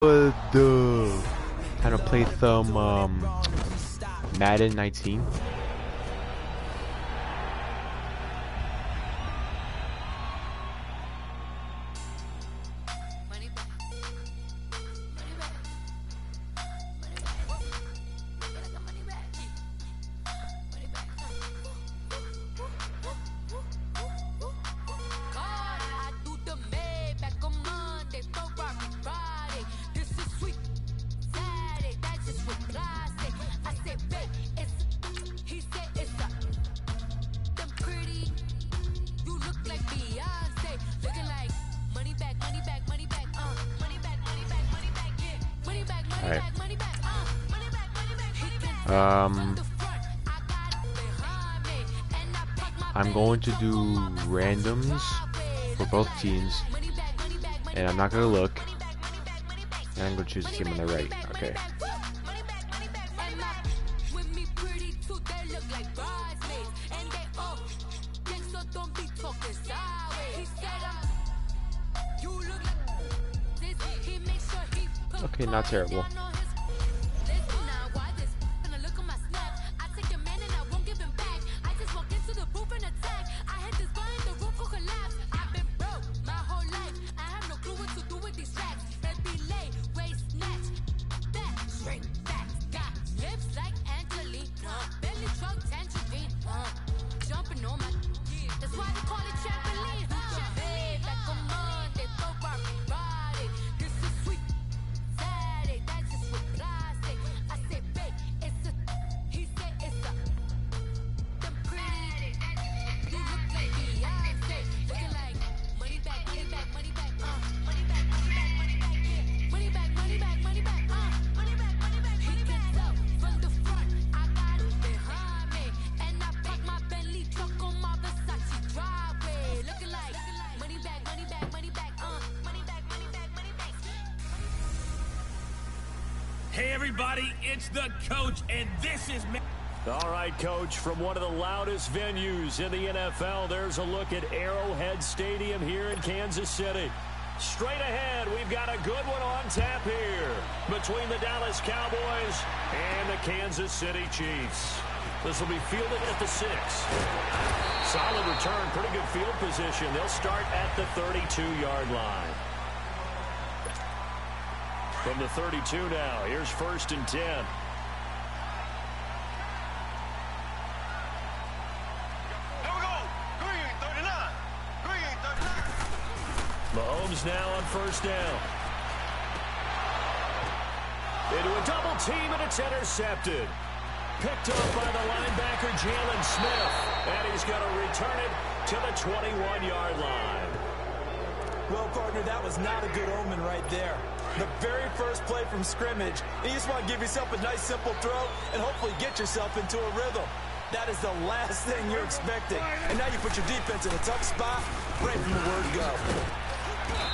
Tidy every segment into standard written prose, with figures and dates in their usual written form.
Time to play some Madden 19. I'm going to do randoms for both teams, and I'm not going to look, and I'm going to choose the team on the right. Okay. Okay, not terrible. Hey everybody, it's the coach, and this is All right, coach, from one of the loudest venues in the NFL, there's a look at Arrowhead Stadium here in Kansas City. Straight ahead, we've got a good one on tap here between the Dallas Cowboys and the Kansas City Chiefs. This will be fielded at the 6. Solid return, pretty good field position. They'll start at the 32-yard line. From the 32 now, here's 1st and 10. Mahomes now on 1st down. Into a double team, and it's intercepted. Picked up by the linebacker, Jalen Smith. And he's going to return it to the 21-yard line. Well, partner, that was not a good omen right there. The very first play from scrimmage, and you just want to give yourself a nice, simple throw and hopefully get yourself into a rhythm. That is the last thing you're expecting. And now you put your defense in a tough spot right from the word go.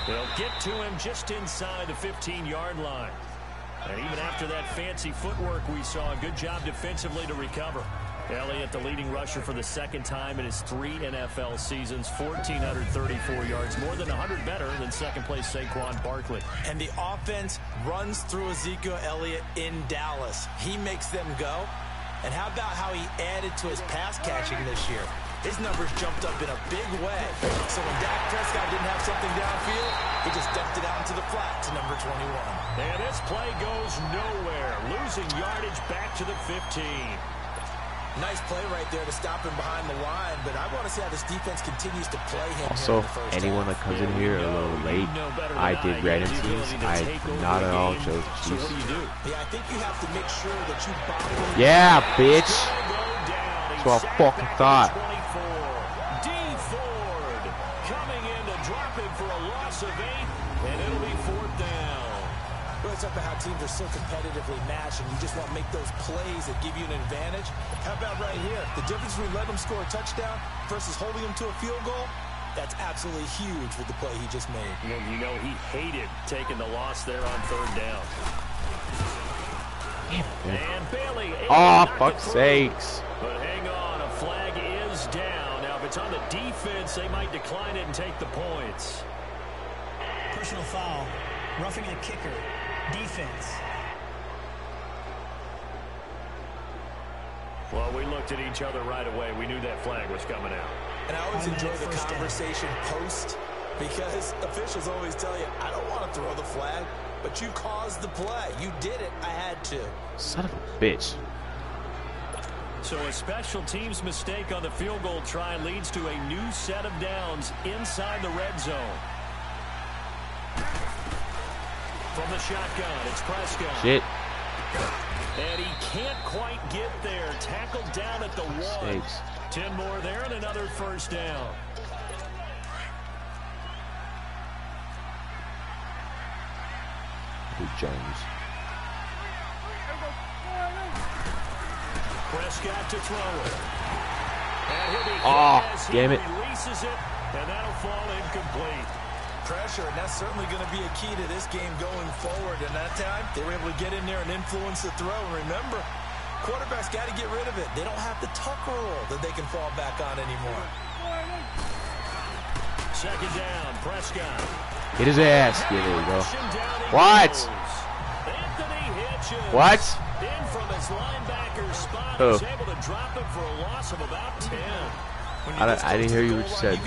They'll get to him just inside the 15-yard line. And even after that fancy footwork we saw, a good job defensively to recover. Elliott, the leading rusher for the second time in his 3 NFL seasons, 1,434 yards, more than 100 better than second-place Saquon Barkley. And the offense runs through Ezekiel Elliott in Dallas. He makes them go. And how about how he added to his pass catching this year? His numbers jumped up in a big way. So when Dak Prescott didn't have something downfield, he just dumped it out into the flat to number 21. And this play goes nowhere, losing yardage back to the 15. Nice play right there to stop him behind the line, but I want to see how this defense continues to play him. Also, anyone that comes in here a little late, I did random teams. I not at all chose the Chiefs. So what do you do? Yeah, I think you have to make sure that you bottle. Yeah, bitch. That's what I fucking thought. D. Ford coming in to drop him for a loss of 8, and it'll be 4th down. Well, it's about how teams are so competitively matched, and you just want to make those plays that give you an advantage. How about right here? The difference between letting them score a touchdown versus holding them to a field goal, that's absolutely huge with the play he just made. You know he hated taking the loss there on 3rd down. And Bailey. Oh, fuck's sakes. But hang on, a flag is down. Now, if it's on the defense, they might decline it and take the points. Personal foul. Roughing the kicker. defense. Well, we looked at each other right away. We knew that flag was coming out. And I always enjoy the conversation post, because officials always tell you, I don't want to throw the flag, but you caused the play. You did it. I had to. Son of a bitch. So a special teams mistake on the field goal try leads to a new set of downs inside the red zone. From the shotgun, it's Prescott. Shit. And he can't quite get there. Tackled down at the 1. 10 more there and another first down. Jones. Prescott to throw it. And he'll be damn it. Releases it, and that'll fall incomplete. Pressure, and that's certainly going to be a key to this game going forward. And that time, they were able to get in there and influence the throw. And remember, quarterbacks got to get rid of it. They don't have the tuck rule that they can fall back on anymore. Second down, Prescott. Hit his ass. Yeah, there we go. What? What? In from his linebacker spot, oh. He's able to drop it for a loss of about 10. I didn't hear you what you said.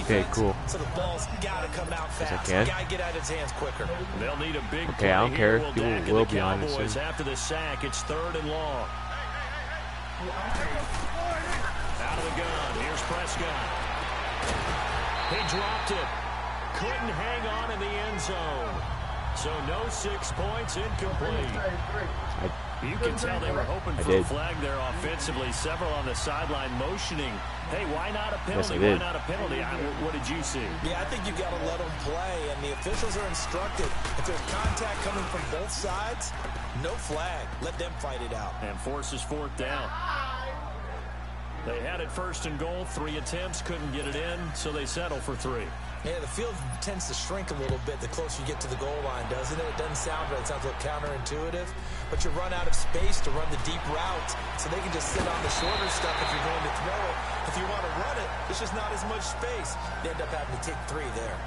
Okay, cool. So the ball's got to come out fast. Yes, I can. Got to get out of his hands quicker. They'll need a big okay, I don't care. People will be on this. soon. After the sack, it's 3rd and long. Out of the gun. Here's Prescott. He dropped it. Couldn't hang on in the end zone. So no 6 points, incomplete. You can tell they were hoping for a flag there offensively. Several on the sideline motioning. Hey, why not a penalty? Why not a penalty? What did you see? Yeah, I think you've got to let them play, and the officials are instructed. If there's contact coming from both sides, no flag. Let them fight it out. And forces 4th down. They had it 1st and goal. 3 attempts, couldn't get it in, so they settle for 3. Yeah, the field tends to shrink a little bit the closer you get to the goal line, doesn't it? It doesn't sound right. It sounds a little counterintuitive. But you run out of space to run the deep routes, so they can just sit on the shorter stuff if you're going to throw it. If you want to run it, there's just not as much space. They end up having to take 3 there.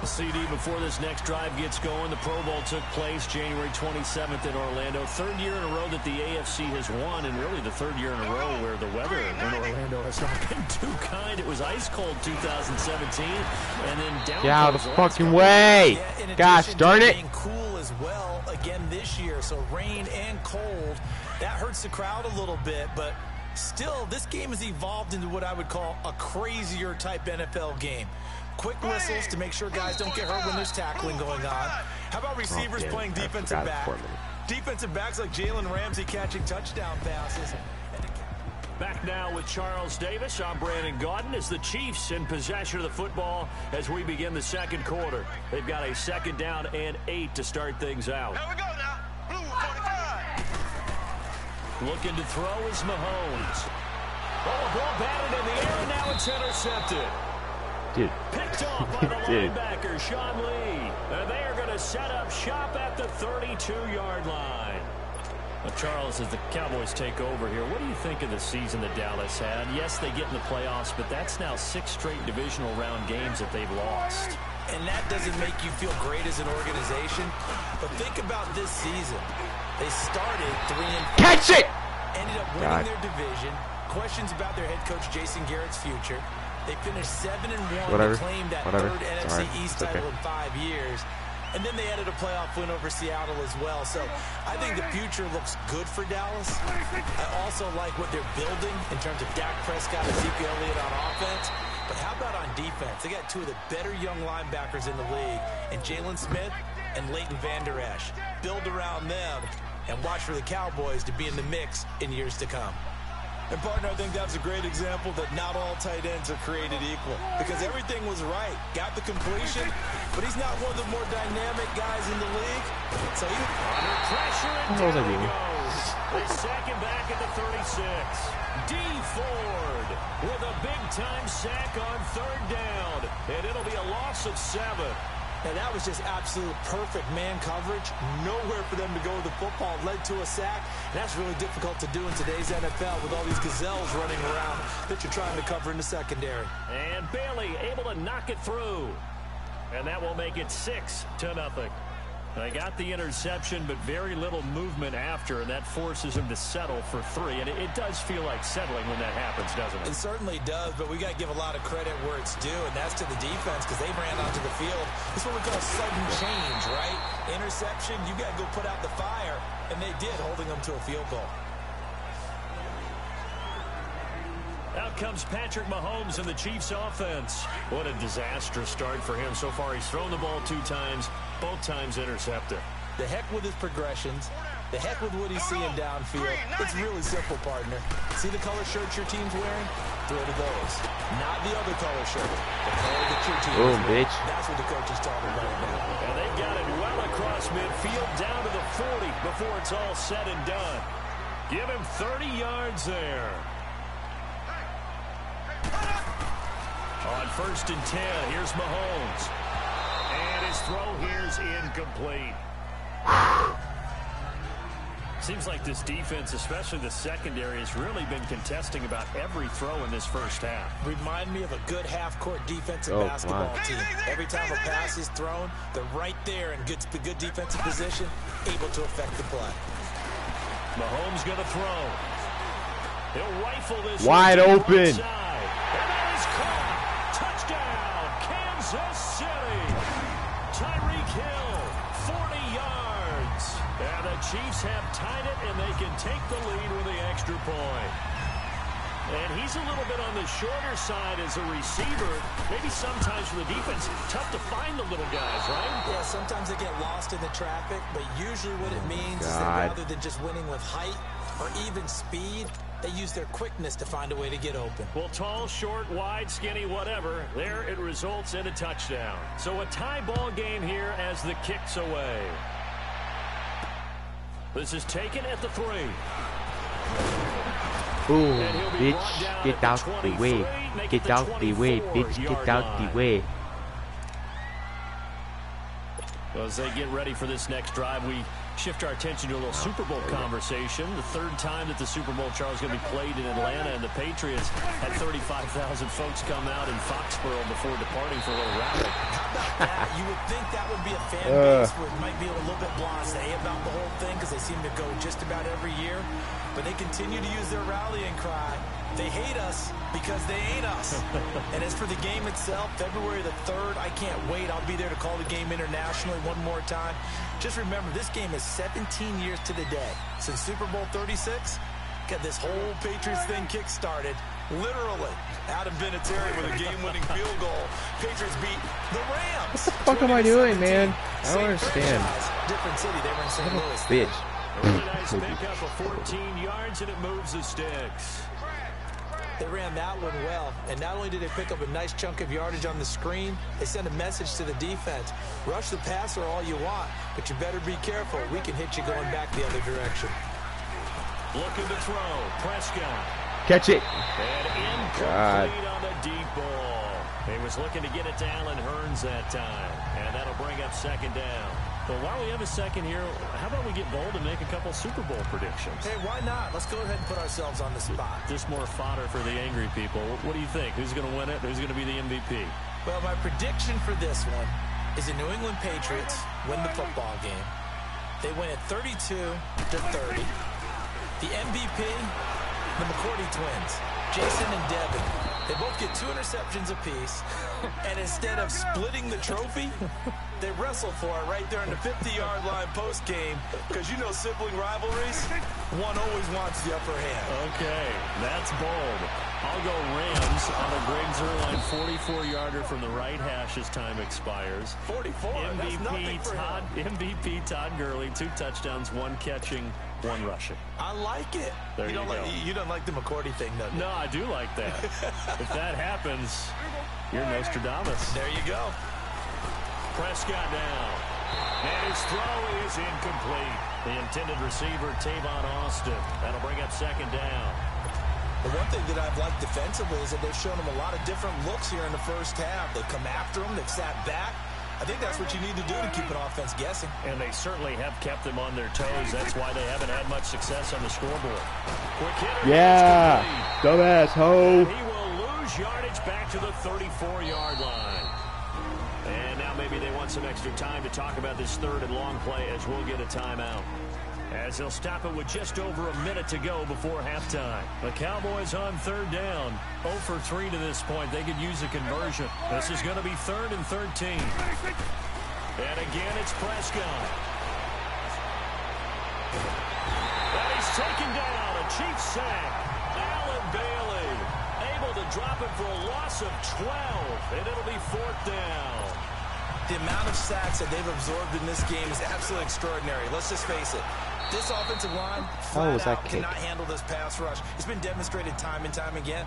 CD before this next drive gets going. The Pro Bowl took place January 27th in Orlando. 3rd year in a row that the AFC has won, and really the 3rd year in a row where the weather in Orlando has not been too kind. It was ice cold 2017, and then down. Get out of the fucking way! Yeah, gosh darn it! Being cool as well again this year, so rain and cold, that hurts the crowd a little bit, but still, this game has evolved into what I would call a crazier type NFL game. Quick whistles to make sure guys don't get hurt when there's tackling going on. How about receivers playing defensive back? Defensive backs like Jalen Ramsey catching touchdown passes. Back now with Charles Davis. I'm Brandon Gaudin as the Chiefs in possession of the football as we begin the second quarter. They've got a 2nd down and 8 to start things out. Here we go now. Blue 45. Looking to throw is Mahomes. Oh, the ball batted in the air, and now it's intercepted. Dude. Picked off by the linebacker, Sean Lee. And they are going to set up shop at the 32-yard line. Well, Charles, as the Cowboys take over here, what do you think of the season that Dallas had? Yes, they get in the playoffs, but that's now 6 straight divisional round games that they've lost. And that doesn't make you feel great as an organization. But think about this season. They started 3-5. Catch it! Ended up winning their division. Questions about their head coach, Jason Garrett's future. They finished 7-1 and claimed that 3rd NFC East title in 5 years. And then they added a playoff win over Seattle as well. So I think the future looks good for Dallas. I also like what they're building in terms of Dak Prescott and Ezekiel Elliott on offense. But how about on defense? They got 2 of the better young linebackers in the league in Jalen Smith and Leighton Vander Esch. Build around them and watch for the Cowboys to be in the mix in years to come. And, partner, I think that's a great example that not all tight ends are created equal. Because everything was right. Got the completion, but he's not one of the more dynamic guys in the league. So he under pressure, and down he goes. They sack him back at the 36. D. Ford with a big-time sack on 3rd down. And it'll be a loss of 7. And that was just absolute perfect man coverage. Nowhere for them to go with the football. Led to a sack. And that's really difficult to do in today's NFL with all these gazelles running around that you're trying to cover in the secondary. And Bailey able to knock it through. And that will make it 6-0. They got the interception, but very little movement after, and that forces him to settle for 3. And it does feel like settling when that happens, doesn't it? It certainly does, but we got to give a lot of credit where it's due, and that's to the defense because they ran onto the field. This is what we call sudden change, right? Interception, you got to go put out the fire, and they did, holding them to a field goal. Out comes Patrick Mahomes in the Chiefs offense. What a disastrous start for him so far. He's thrown the ball 2 times, both times intercepted. The heck with his progressions. The heck with what he's seeing downfield. It's really simple, partner. See the color shirts your team's wearing? Throw to those. Not the other color shirt. The color that your team is wearing. That's what the coach is talking about now. And they've got it well across midfield down to the 40 before it's all said and done. Give him 30 yards there. On 1st and 10, here's Mahomes. And his throw here's incomplete. Seems like this defense, especially the secondary, has really been contesting about every throw in this first half. Remind me of a good half-court defensive basketball team. Every time a pass is thrown, they're right there in the good defensive position, able to affect the play. Mahomes going to throw. He'll rifle this. Wide open. Touchdown, Kansas City. Tyreek Hill, 40 yards. And the Chiefs have tied it, and they can take the lead with the extra point. And he's a little bit on the shorter side as a receiver. Maybe sometimes for the defense, tough to find the little guys, right? Yeah, sometimes they get lost in the traffic, but usually what it means is that rather than just winning with height or even speed, they use their quickness to find a way to get open. Well, tall, short, wide, skinny, whatever, there it results in a touchdown. So a tie ball game here as the kick's away. This is taken at the 3. Boom, bitch, get out the way. Get out the way, bitch, get out the way. Well, as they get ready for this next drive, we shift our attention to a little Super Bowl conversation. The 3rd time that the Super Bowl, Charles, is going to be played in Atlanta, and the Patriots had 35,000 folks come out in Foxborough before departing for a little rally. How about that? You would think that would be a fan base where it might be a little bit blasé about the whole thing because they seem to go just about every year. But they continue to use their rallying cry. They hate us because they ain't us. And as for the game itself, February the 3rd, I can't wait. I'll be there to call the game internationally one more time. Just remember, this game is 17 years to the day since Super Bowl 36. Got this whole Patriots thing kick-started. Literally, Adam Vinatieri with a game-winning field goal. Patriots beat the Rams. What the fuck am I doing, man? I don't understand. Different city. They were in St. Louis. Bitch. Really nice pickup of 14 yards, and it moves the sticks. They ran that one well, and not only did they pick up a nice chunk of yardage on the screen, they sent a message to the defense. Rush the passer all you want, but you better be careful. We can hit you going back the other direction. Looking to throw. Prescott. Catch it. And incomplete on the deep ball. He was looking to get it to Allen Hurns that time, and that'll bring up 2nd down. Well, while we have a second here, how about we get bold and make a couple Super Bowl predictions? Hey, why not? Let's go ahead and put ourselves on the spot. Just more fodder for the angry people. What do you think? Who's going to win it? Who's going to be the MVP? Well, my prediction for this one is the New England Patriots win the football game. They win it 32-30. The MVP, the McCourty twins, Jason and Devin. They both get 2 interceptions apiece, and instead of splitting the trophy, they wrestle for it right there in the 50-yard line post-game, because you know sibling rivalries, one always wants the upper hand. Okay, that's bold. I'll go Rams on a Greg Zuerlein 44-yarder from the right hash as time expires. 44, that's nothing for him. MVP Todd Gurley, 2 touchdowns, 1 catching, 1 rushing. I like it. There you go. You don't like the McCourty thing, though. No, I do like that. If that happens, you're Nostradamus. There you go. Prescott down. And his throw is incomplete. The intended receiver, Tavon Austin. That'll bring up 2nd down. The one thing that I've liked defensively is that they've shown him a lot of different looks here in the first half. They've come after him. They've sat back. I think that's what you need to do to keep an offense guessing. And they certainly have kept them on their toes. That's why they haven't had much success on the scoreboard. Quick hitter. Yeah. Dumbass ho. He will lose yardage back to the 34-yard line. And now Now maybe they want some extra time to talk about this third and long play as we'll get a timeout. As they'll stop it with just over a minute to go before halftime. The Cowboys on third down. 0 for 3 to this point. They could use a conversion. This is going to be 3rd and 13. And again, it's Prescott. And he's taken down. A Chiefs sack. Allen Bailey able to drop it for a loss of 12. And it'll be 4th down. The amount of sacks that they've absorbed in this game is absolutely extraordinary. Let's just face it. This offensive line flat out cannot handle this pass rush. It's been demonstrated time and time again.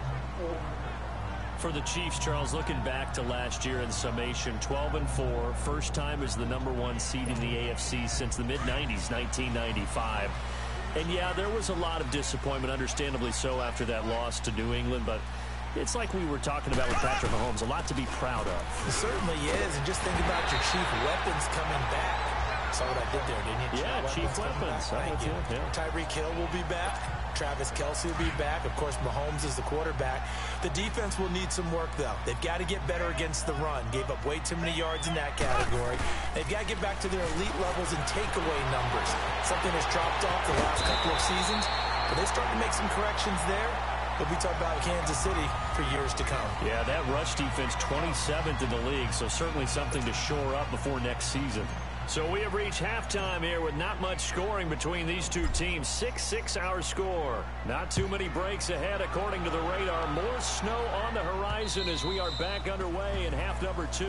For the Chiefs, Charles, looking back to last year in summation, 12-4, first time as the #1 seed in the AFC since the mid-90s, 1995. And yeah, there was a lot of disappointment, understandably so, after that loss to New England, but it's like we were talking about with Patrick Mahomes, a lot to be proud of. It certainly is, and just think about your chief weapons coming back. Saw what I did there, didn't you? Yeah, chief weapons. Thank you. Yeah. Tyreek Hill will be back. Travis Kelce will be back. Of course, Mahomes is the quarterback. The defense will need some work, though. They've got to get better against the run. Gave up way too many yards in that category. They've got to get back to their elite levels in takeaway numbers. Something that's dropped off the last couple of seasons. But they start to make some corrections there. But we talk about Kansas City for years to come. Yeah, that rush defense 27th in the league, so certainly something to shore up before next season. So we have reached halftime here with not much scoring between these two teams. 6-6 our score. Not too many breaks ahead according to the radar. More snow on the horizon as we are back underway in half number 2.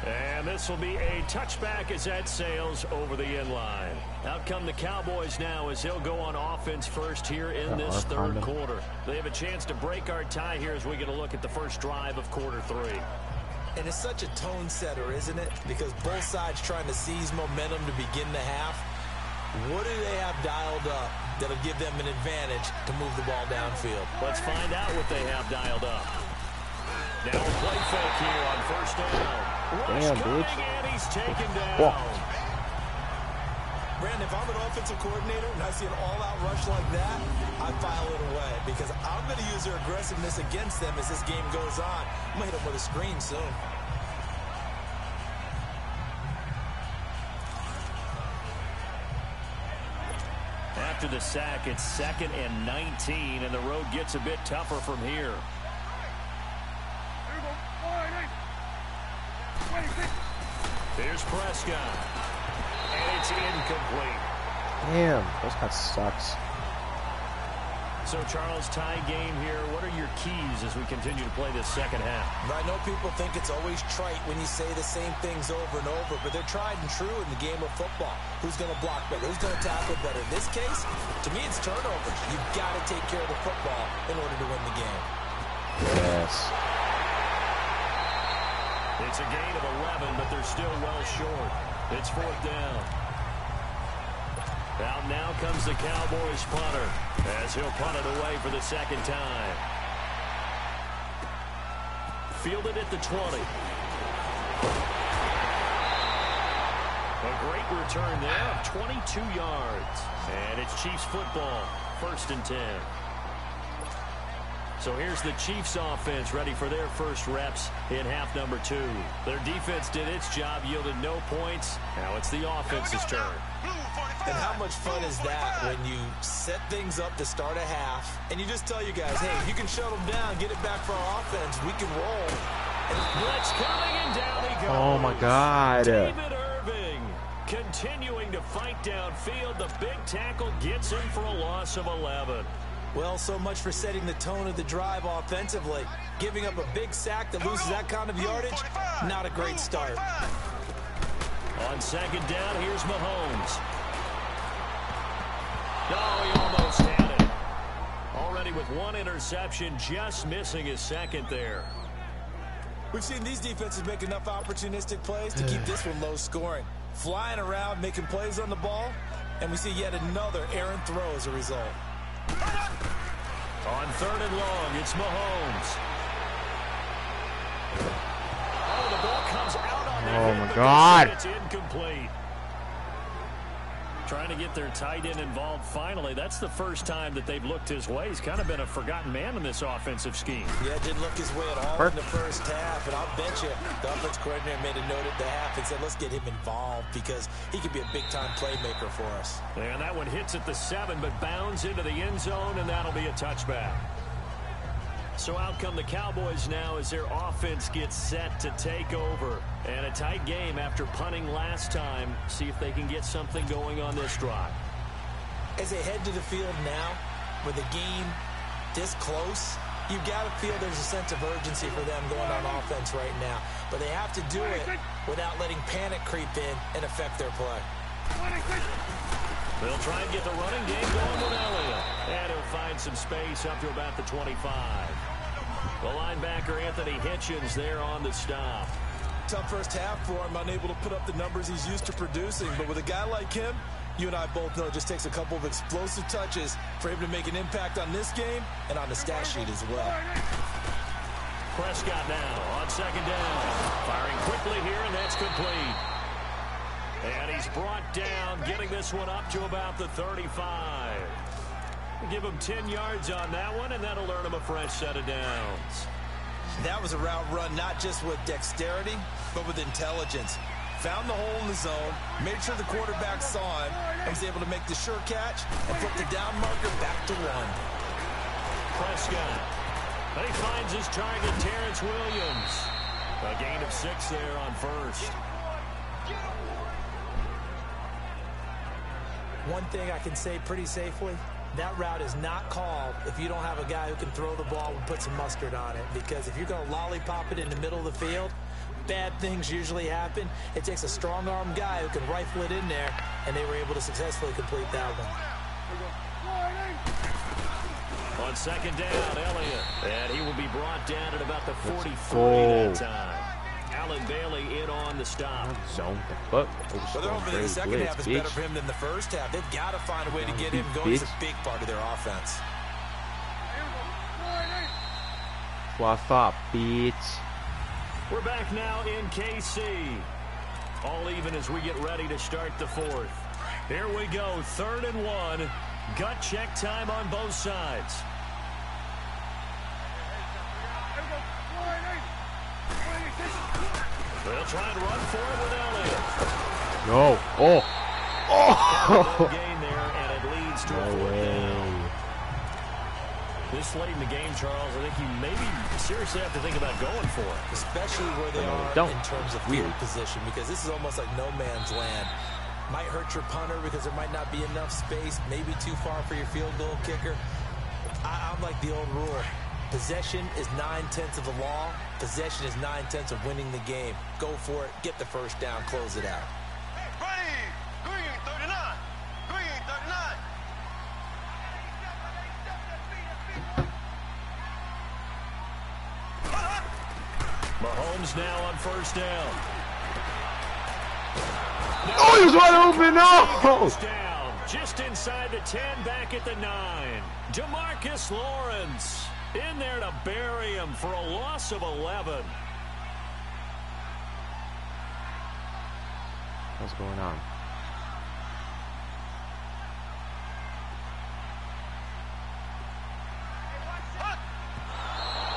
And this will be a touchback as that sails over the end line. Out come the Cowboys now as they'll go on offense first here in this third quarter. They have a chance to break our tie here as we get a look at the first drive of quarter 3. And it's such a tone setter, isn't it? Because both sides trying to seize momentum to begin the half. What do they have dialed up that'll give them an advantage to move the ball downfield? Let's find out what they have dialed up. Now a play fake here on first down. Damn, bitch. And he's taken down. Brandon, if I'm an offensive coordinator and I see an all-out rush like that, I file it away because I'm going to use their aggressiveness against them as this game goes on. I'm going to hit them with a screen soon. After the sack, it's 2nd and 19, and the road gets a bit tougher from here. Here's Prescott. And it's incomplete. Damn, Prescott sucks. So, Charles, tie game here. What are your keys as we continue to play this second half? I know people think it's always trite when you say the same things over and over, but they're tried and true in the game of football. Who's going to block better? Who's going to tackle better? In this case, to me, it's turnovers. You've got to take care of the football in order to win the game. Yes. It's a gain of 11, but they're still well short. It's 4th down. Out now comes the Cowboys punter as he'll punt it away for the second time. Fielded at the 20. A great return there of 22 yards. And it's Chiefs football, 1st and 10. So here's the Chiefs offense ready for their first reps in half number 2. Their defense did its job, yielded no points. Now it's the offense's turn. And how much fun is that when you set things up to start a half and you just tell you guys, hey, you can shut them down, get it back for our offense, we can roll. Blitz coming and down he goes. Oh my God. David Irving continuing to fight downfield. The big tackle gets him for a loss of 11. Well, so much for setting the tone of the drive offensively. Giving up a big sack that loses that kind of yardage, not a great start. On second down, here's Mahomes. Oh, he almost had it. Already with one interception, just missing his second there. We've seen these defenses make enough opportunistic plays to keep this one low scoring. Flying around, making plays on the ball, and we see yet another errant throw as a result. On 3rd and long, it's Mahomes. Oh, the ball comes out on that. Oh my God. It's incomplete. Trying to get their tight end involved finally. That's the first time that they've looked his way. He's kind of been a forgotten man in this offensive scheme. Yeah, didn't look his way at all in the first half. And I'll bet you the offense coordinator made a note at the half and said, let's get him involved because he could be a big-time playmaker for us. And that one hits at the 7, but bounds into the end zone, and that'll be a touchback. So out come the Cowboys now as their offense gets set to take over. And a tight game after punting last time. See if they can get something going on this drive. As they head to the field now, with the game this close, you've got to feel there's a sense of urgency for them going on offense right now. But they have to do it without letting panic creep in and affect their play. They'll try and get the running game going with Elliott. And he'll find some space up to about the 25. The linebacker, Anthony Hitchens, there on the stop. Tough first half for him, unable to put up the numbers he's used to producing. But with a guy like him, you and I both know it just takes a couple of explosive touches for him to make an impact on this game and on the stat sheet as well. Prescott now on second down. Firing quickly here, and that's complete. And he's brought down, getting this one up to about the 35. Give him 10 yards on that one, and that'll earn him a fresh set of downs. That was a route run not just with dexterity, but with intelligence. Found the hole in the zone, made sure the quarterback saw him, and was able to make the sure catch and put the down marker back to 1. Prescott. And he finds his target, Terrence Williams. A gain of 6 there on first. One thing I can say pretty safely, that route is not called if you don't have a guy who can throw the ball and put some mustard on it. Because if you're going to lollipop it in the middle of the field, bad things usually happen. It takes a strong-arm guy who can rifle it in there, and they were able to successfully complete that one. On second down, Elliott. And he will be brought down at about the 43 that time. Allen Bailey in on the stop. Zone the fuck. Well, they're hoping the second half is better for him than the first half. They've got to find a way to get him going. He's a big part of their offense. What's up, bitch? We're back now in KC. All even as we get ready to start the fourth. Here we go, 3rd and 1. Gut check time on both sides. They'll try and run for it with Elliott. No. Oh. Oh. Gain there, and it leads to a 4th down. This late in the game, Charles, I think you maybe seriously have to think about going for it. Especially where they are in terms of field position, because this is almost like no man's land. Might hurt your punter because there might not be enough space, maybe too far for your field goal kicker. I'm like the old rule. Possession is 9/10 of the law. Possession is 9/10 of winning the game. Go for it, get the first down, close it out. Mahomes now on first down. Oh, he was wide open. No. Goes down just inside the 10, back at the 9. DeMarcus Lawrence in there to bury him for a loss of 11. What's going on?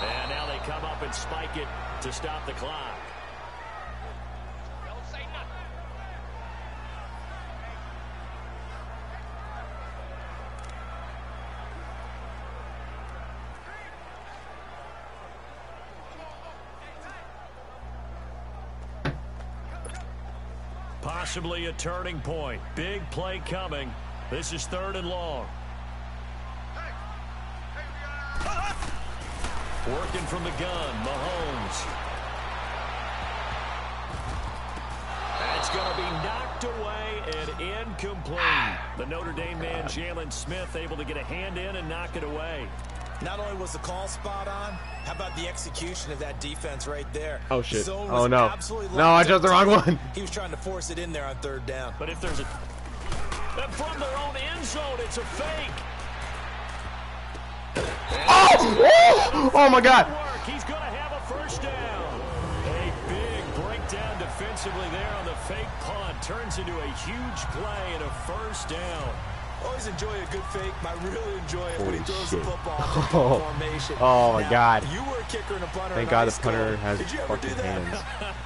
And now they come up and spike it to stop the clock. Possibly a turning point. Big play coming. This is 3rd and long. Working from the gun, Mahomes. That's going to be knocked away and incomplete. The Notre Dame man, Jalen Smith, able to get a hand in and knock it away. Not only was the call spot on, how about the execution of that defense right there? Oh, shit. Zone Oh, was no. absolutely No, I chose the wrong one. He was trying to force it in there on 3rd down. But if there's a... And from their own end zone, it's a fake. Oh my God. He's going to have a first down. A big breakdown defensively. defensively there on the fake punt. Turns into a huge play and a first down. Always enjoy a good fake. I really enjoy it when Holy he throws shit. the football in formation. Oh my Now, God. You were a kicker and a punter. Thank in God high the school. punter has Did you ever do fucking that? hands.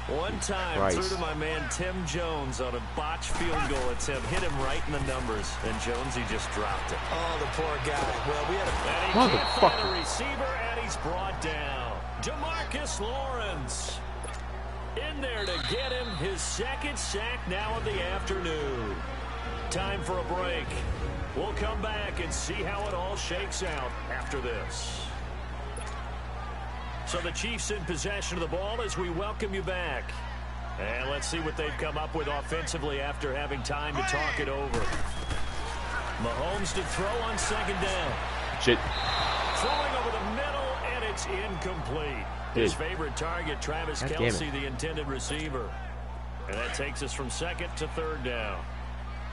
One time, Christ. threw to my man Tim Jones on a botched field goal attempt. Hit him right in the numbers, and Jonesy just dropped it. Oh, the poor guy. Well, we had a... And he can't find Motherfucker. a receiver, and he's brought down. DeMarcus Lawrence in there to get him his second sack now of the afternoon. Time for a break. We'll come back and see how it all shakes out after this. So the Chiefs in possession of the ball as we welcome you back. And let's see what they've come up with offensively after having time to talk it over. Mahomes to throw on second down. Shit. Throwing over the middle, and it's incomplete. His favorite target, Travis God Kelce, the intended receiver. And that takes us from second to third down.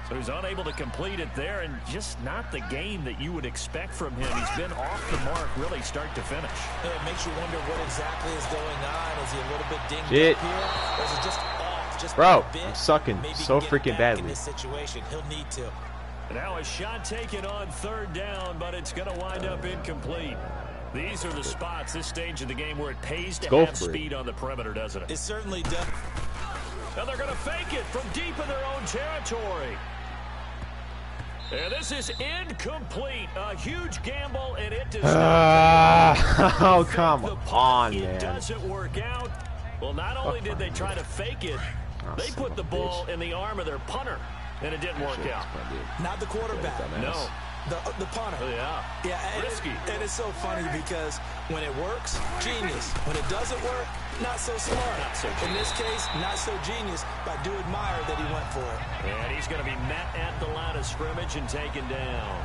So he's unable to complete it there, and just not the game that you would expect from him. He's been off the mark really start to finish. It makes you wonder what exactly is going on. Is he a little bit dinged Shit. up here? Or is it just off? Just Bro, a bit? I'm sucking Maybe so get freaking back badly. in this situation. He'll need to. Now a shot taken on third down, but it's going to wind up incomplete. These are the spots, this stage of the game, where it pays to Go have for it. speed on the perimeter, doesn't it? It certainly does. Now they're going to fake it from deep in their own territory. And this is incomplete. A huge gamble, and it does not. Oh, come The punt, on, it man. doesn't work out. Well, not only did they try to fake it, Oh, they son put of the a ball bitch. in the arm of their punter, and it didn't work Shit, out. that's my dude. Not the quarterback. Dumbass. No. The punter. Oh, yeah. Yeah, and Risky. And it's so funny because when it works, genius. When it doesn't work, not so smart. Not so In this case, not so genius, but I do admire that he went for it. And he's going to be met at the line of scrimmage and taken down.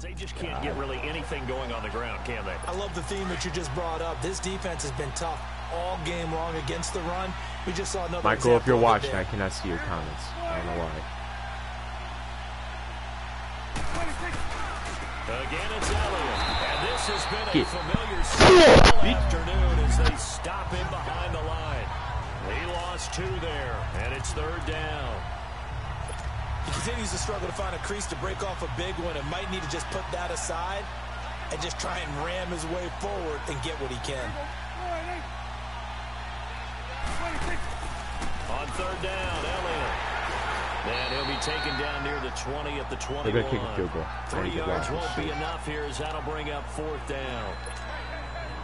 They just can't get really anything going on the ground, can they? I love the theme that you just brought up. This defense has been tough all game long against the run. We just saw another Michael, if you're example of it watching, there. I cannot see your comments. I don't know why. Again, it's Elliott. And this has been a Get. familiar sight all afternoon as they stop him behind the line. He lost two there, and it's third down. He continues to struggle to find a crease to break off a big one and might need to just put that aside and just try and ram his way forward and get what he can. On third down, Elliott. And he'll be taken down near the 20 at the 21. They're going to kick a field goal. I 3 need to yards watch won't this be shit. enough here as that'll bring up fourth down.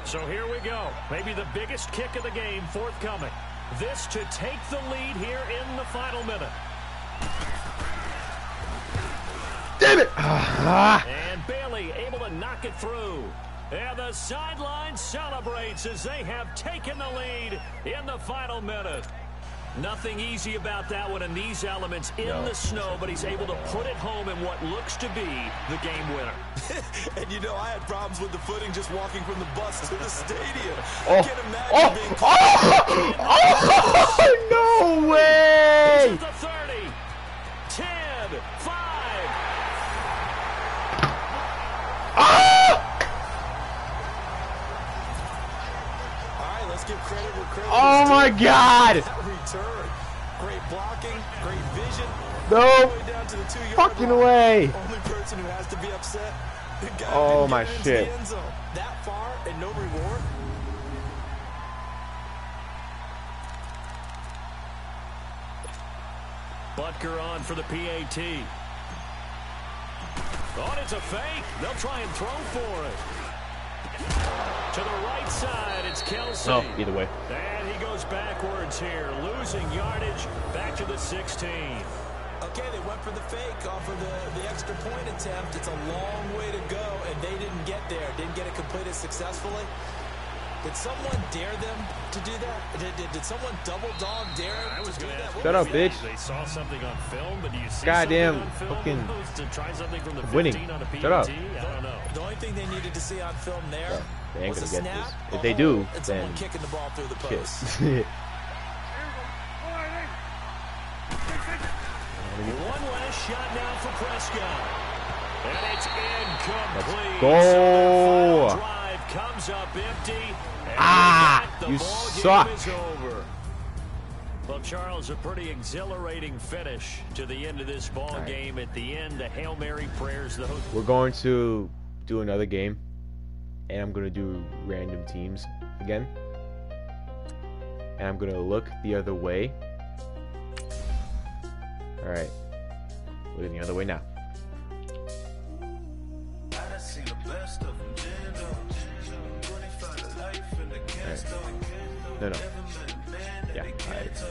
So here we go. Maybe the biggest kick of the game forthcoming. This to take the lead here in the final minute. Damn it! And Bailey able to knock it through. And the sideline celebrates as they have taken the lead in the final minute. Nothing easy about that one in these elements in the snow, but he's able to put it home in what looks to be the game winner. And you know, I had problems with the footing just walking from the bus to the stadium. Oh, I can't imagine being oh, no way! This is the 30, 10, 5. All right, let's give credit where credit Oh is due. my God! That return. Great blocking, great vision. No All the way down to the 2-yard fucking line. way! Only person who has to be upset. The guy who Oh, didn't my get it into shit. the end zone. That far and no reward. Butker on for the PAT. Oh, it's a fake. They'll try and throw for it. To the right side, it's Kelce. Oh, either way. And he goes backwards here, losing yardage back to the 16. Okay, they went for the fake off of the extra point attempt. It's a long way to go, and they didn't get there. Didn't get it completed successfully. Did someone dare them to do that? Did someone double dog dare them to do that? What Shut was up, that? bitch. They saw something on film, but do you see Goddamn something on film? fucking To try something from the 15 winning. on a PAT? Shut up. I don't know. The only thing they needed to see on film there They ain't Was gonna a get snap, this. If they do, and then someone kicking the ball through the post. shit. One last shot now for Prescott. And it's incomplete. Let's go. So their final drive comes up empty. And You the ball suck. game is over. Well, Charles, a pretty exhilarating finish to the end of this ball game. At the end, the Hail Mary prayers. We're going to do another game, and I'm going to do random teams again. And I'm going to look the other way. Alright. Looking the other way now. Right. No. Yeah, alright.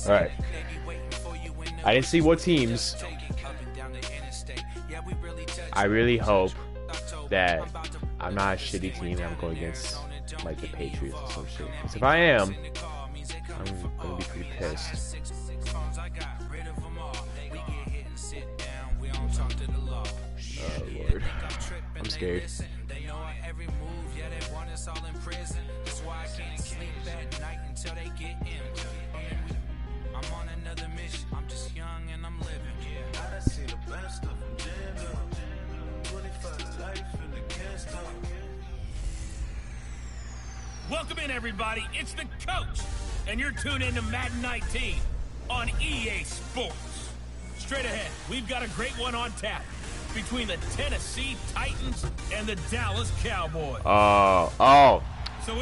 Alright. I didn't see what teams. I really hope that I'm not a shitty team and I'm going against like the Patriots or some shit. Because if I am, I'm gonna be pretty pissed. Oh Lord. I'm scared. Welcome in, everybody. It's the coach, and you're tuned in to Madden 19 on EA Sports. Straight ahead, we've got a great one on tap between the Tennessee Titans and the Dallas Cowboys. Oh. So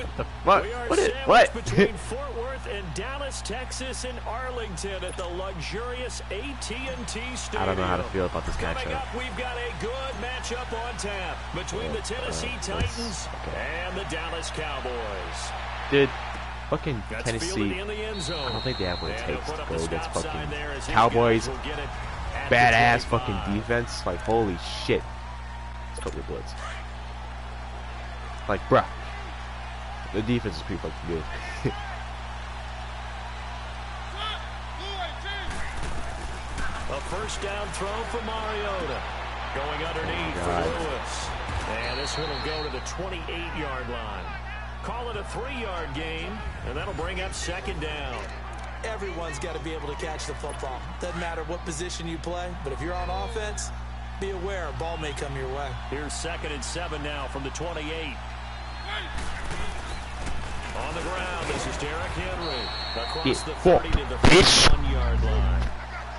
What? We are What? between Fort Worth and Dallas, Texas, and Arlington at the luxurious AT&T Stadium. I don't know how to feel about this Coming matchup. up, we've got a good matchup on tap between the Tennessee Titans and the Dallas Cowboys. Dude, fucking That's Tennessee. fielded in the end zone. I don't think they have what it And takes they'll to put up go a against stop sign fucking there as these Cowboys. guys will get it at Badass the 25. fucking defense. Like, holy shit. Let's go to the blitz. Like, bruh. The defense is pretty fucking good. A first down throw for Mariota. Going underneath for Lewis. And this one will go to the 28-yard line. Call it a 3-yard game, and that'll bring up second down. Everyone's got to be able to catch the football. Doesn't matter what position you play, but if you're on offense, be aware a ball may come your way. Here's 2nd and 7 now from the 28. On the ground, this is Derrick Henry. Across the 30 to the 31-yard line.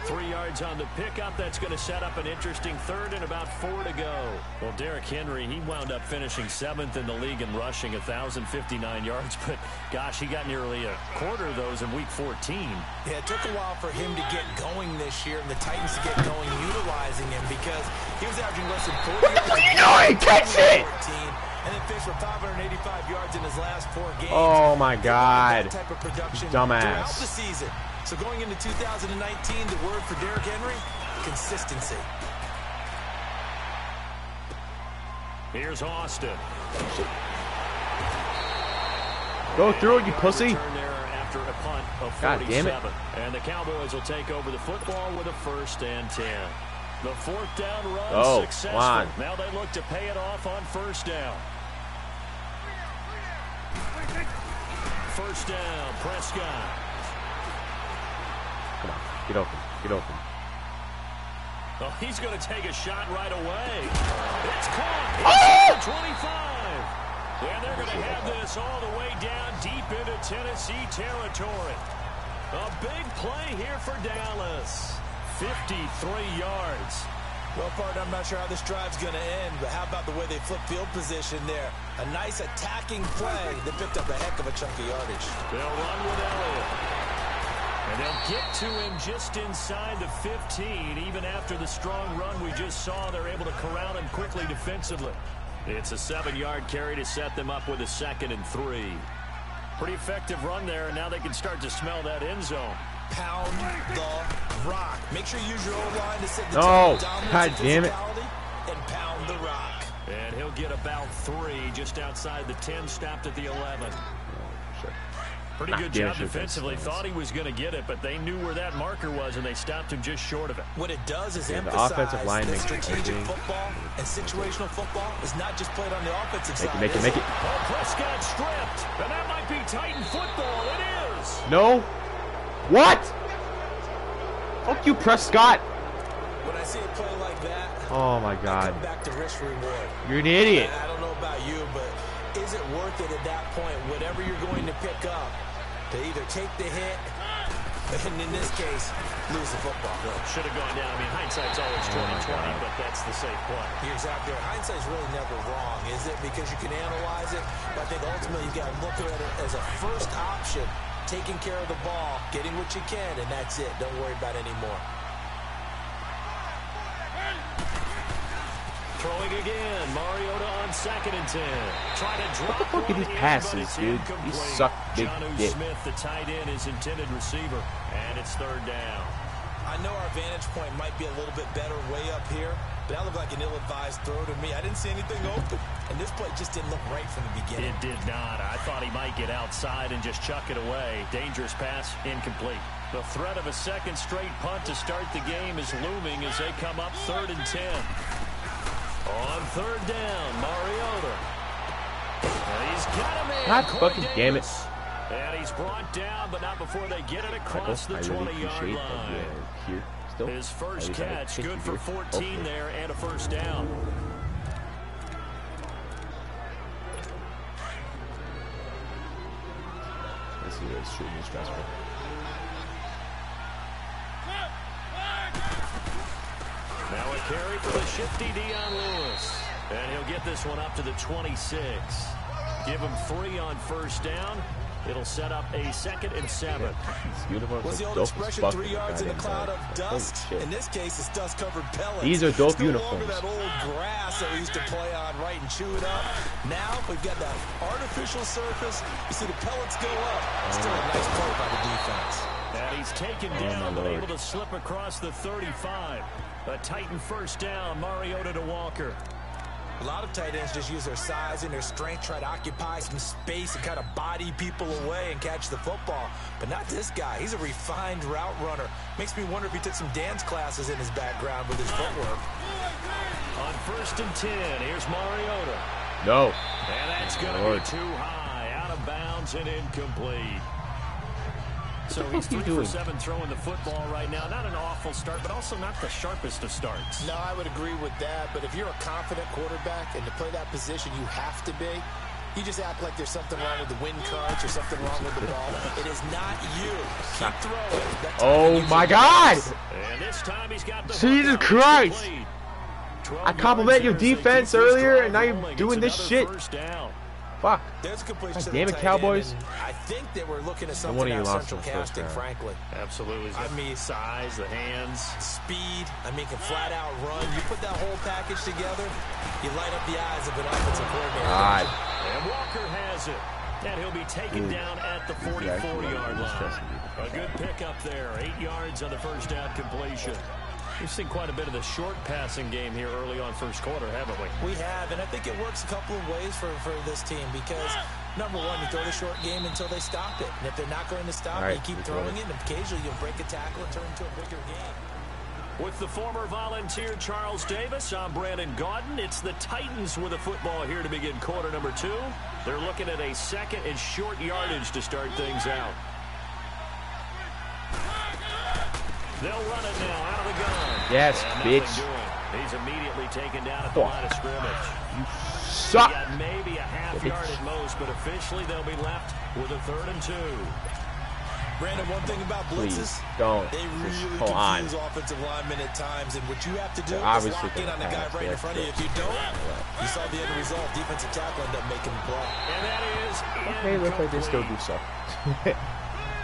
3 yards on the pickup. That's going to set up an interesting third and about 4 to go. Well, Derrick Henry, he wound up finishing 7th in the league in rushing, 1,059 yards. But, gosh, he got nearly a quarter of those in Week 14. Yeah, it took a while for him to get going this year and the Titans to get going utilizing him because he was averaging less than 40 yards. You know he catch it! And then finished for 585 yards in his last 4 games. Oh my God. That type of production Dumbass. throughout the season. So going into 2019, the word for Derrick Henry, consistency. Here's Austin. Go through it, you pussy. Return there after a punt of 47. God damn it. And the Cowboys will take over the football with a 1st and 10. The 4th down run successful. Come on. Now they look to pay it off on 1st down. 1st down, Prescott. Come on, get open, get open. Oh, he's going to take a shot right away. It's caught. It's 25. And they're going to have this all the way down deep into Tennessee territory. A big play here for Dallas. 53 yards. Well, partner, I'm not sure how this drive's going to end, but how about the way they flip field position there? A nice attacking play that picked up a heck of a chunk of yardage. They'll run with Elliott. And they'll get to him just inside the 15. Even after the strong run we just saw, they're able to corral him quickly defensively. It's a 7-yard carry to set them up with a 2nd and 3. Pretty effective run there, and now they can start to smell that end zone. Pound the rock. Make sure you use your own line to set the No, dominance God and damn it. physicality, and pound the rock. And he'll get about 3 just outside the 10, stopped at the 11. Sure. Pretty good job defensively. Thought he was going to get it, but they knew where that marker was, and they stopped him just short of it. What it does is emphasize the offensive line that strategic football and situational football is not just played on the offensive side. Make it. Oh, Prescott stripped, and that might be Titan football. It is. No. What? Fuck you, Prescott. When I see a play like that, oh my God. I come back to risk reward. You're an idiot. I don't know about you, but is it worth it at that point, whatever you're going to pick up, to either take the hit, and in this case, lose the football? Should have gone down. I mean, hindsight's always 20/20, but that's the safe play. You're exactly right. Hindsight's really never wrong, is it? Because you can analyze it, but I think ultimately you've got to look at it as a first option, taking care of the ball, getting what you can, and that's it. Don't worry about it anymore. Throwing again, Mariota on 2nd and 10. Trying to drop. What the fuck are these passes, dude? You suck big dick. Smith, the tight end, is intended receiver, and it's 3rd down. I know our vantage point might be a little bit better way up here, but that looked like an ill-advised throw to me. I didn't see anything open, and this play just didn't look right from the beginning. It did not. I thought he might get outside and just chuck it away. Dangerous pass, incomplete. The threat of a 2nd straight punt to start the game is looming as they come up 3rd and 10. On 3rd down, Mariota. And he's got him in. God fucking damn it. And he's brought down, but not before they get it across the 20-yard line. Here still. His first catch, good for 14 there and a 1st down. This is extremely stressful. Now a carry for the shifty Dion Lewis. And he'll get this one up to the 26. Give him 3 on 1st down. It'll set up a 2nd and 7. What's the old expression, 3 yards in a cloud of dust? In this case, it's dust-covered pellets. These are dope no uniforms. Longer that old grass that we used to play on, right, and chew it up. Now we've got that artificial surface. You see the pellets go up. Still a nice play by the defense. And he's taken down, but able to slip across the 35. A Titan 1st down, Mariota to Walker. A lot of tight ends just use their size and their strength, try to occupy some space and kind of body people away and catch the football. But not this guy. He's a refined route runner. Makes me wonder if he took some dance classes in his background with his footwork. On 1st and 10, here's Mariota. No. And that's going to be too high, out of bounds and incomplete. So he's 3 for 7 throwing the football right now. Not an awful start, but also not the sharpest of starts. No, I would agree with that. But if you're a confident quarterback and to play that position, you have to be. You just act like there's something wrong with the wind currents or something wrong with the ball. It is not you. Keep throwing. Oh my God! And this time he's got the Jesus Christ! I complimented your defense earlier, and now you're doing this shit. Fuck. God damn it, Cowboys. I think they were looking at something out of central casting, frankly. Absolutely. I mean, size, the hands. Speed. I mean, can flat out run. You put that whole package together, you light up the eyes of an offensive coordinator. God. And Walker has it. And he'll be taken down at the 44-yard line. A good pickup there. 8 yards on the 1st down completion. We've seen quite a bit of the short passing game here early on 1st quarter, haven't we? We have, and I think it works a couple of ways for this team because, number one, you throw the short game until they stop it. And if they're not going to stop it, you keep throwing it, and occasionally you'll break a tackle and turn into a bigger game. With the former Volunteer Charles Davis, I'm Brandon Gaudin. It's the Titans with a football here to begin quarter number 2. They're looking at a 2nd and short yardage to start things out. They'll run it now out of the gun. Yes, bitch. He's immediately taken down at the line of scrimmage. You suck. He got maybe a half yard at most, but officially they'll be left with a 3rd and 2. Brandon, one thing about blitzes, they really confuse offensive linemen at times, and what you have to do is lock in on the guy right in front of you. If you don't, you saw the end result. Defensive tackle ended up making the play. And that is okay, looks like they still do suck.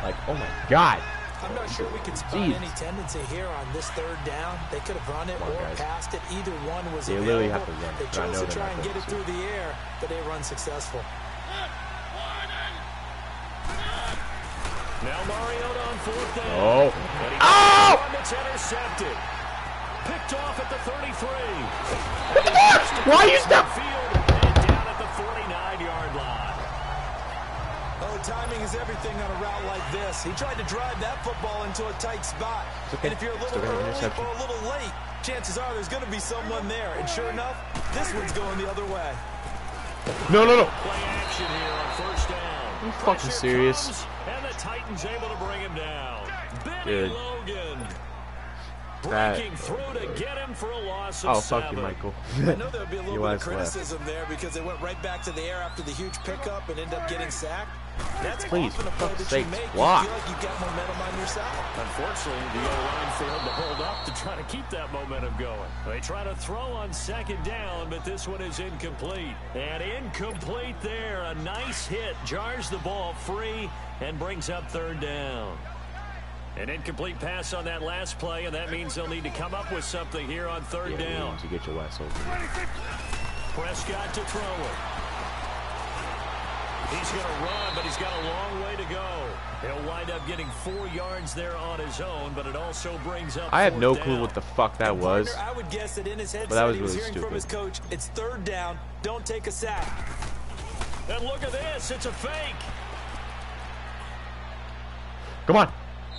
Like, oh my God. I'm not sure we can spot any tendency here on this 3rd down. They could have run it or passed it. Either one was available. They literally have to run. They chose to try and get it through the air, but they run successful. Now Mariota on 4th down. Oh! Oh! It's intercepted. Picked off at the 33. Why are you stop? And down at the 49-yard line. Oh, timing is everything on Yes, he tried to drive that football into a tight spot. Okay. And if you're a little early or a little late, chances are there's going to be someone there. And sure enough, this one's going the other way. No. Play action here on first down. Are you fucking serious? And the Titans able to bring him down. Benny Dude. Logan. That- Breaking through to get him for a loss of Oh, 7. fuck you, Michael. I know there'll be a little bit of left. criticism there because they went right back to the air after the huge pickup and ended up getting sacked. That's Please, often a for play fuck's that you sake, make. block. You feel like you've got momentum on your side. Unfortunately, the O-line failed to hold up to try to keep that momentum going. They try to throw on second down, but this one is incomplete. And incomplete there. A nice hit. Jars the ball free and brings up third down. An incomplete pass on that last play, and that means they'll need to come up with something here on third down. To get your ass over. Prescott to throw it. He's going to run, but he's got a long way to go. He'll wind up getting 4 yards there on his own, but it also brings up I have no fourth clue down. what the fuck that was. Partner, I would guess that in his head, that was he was really hearing from his stupid. coach, it's third down, don't take a sack. And look at this, it's a fake. Come on.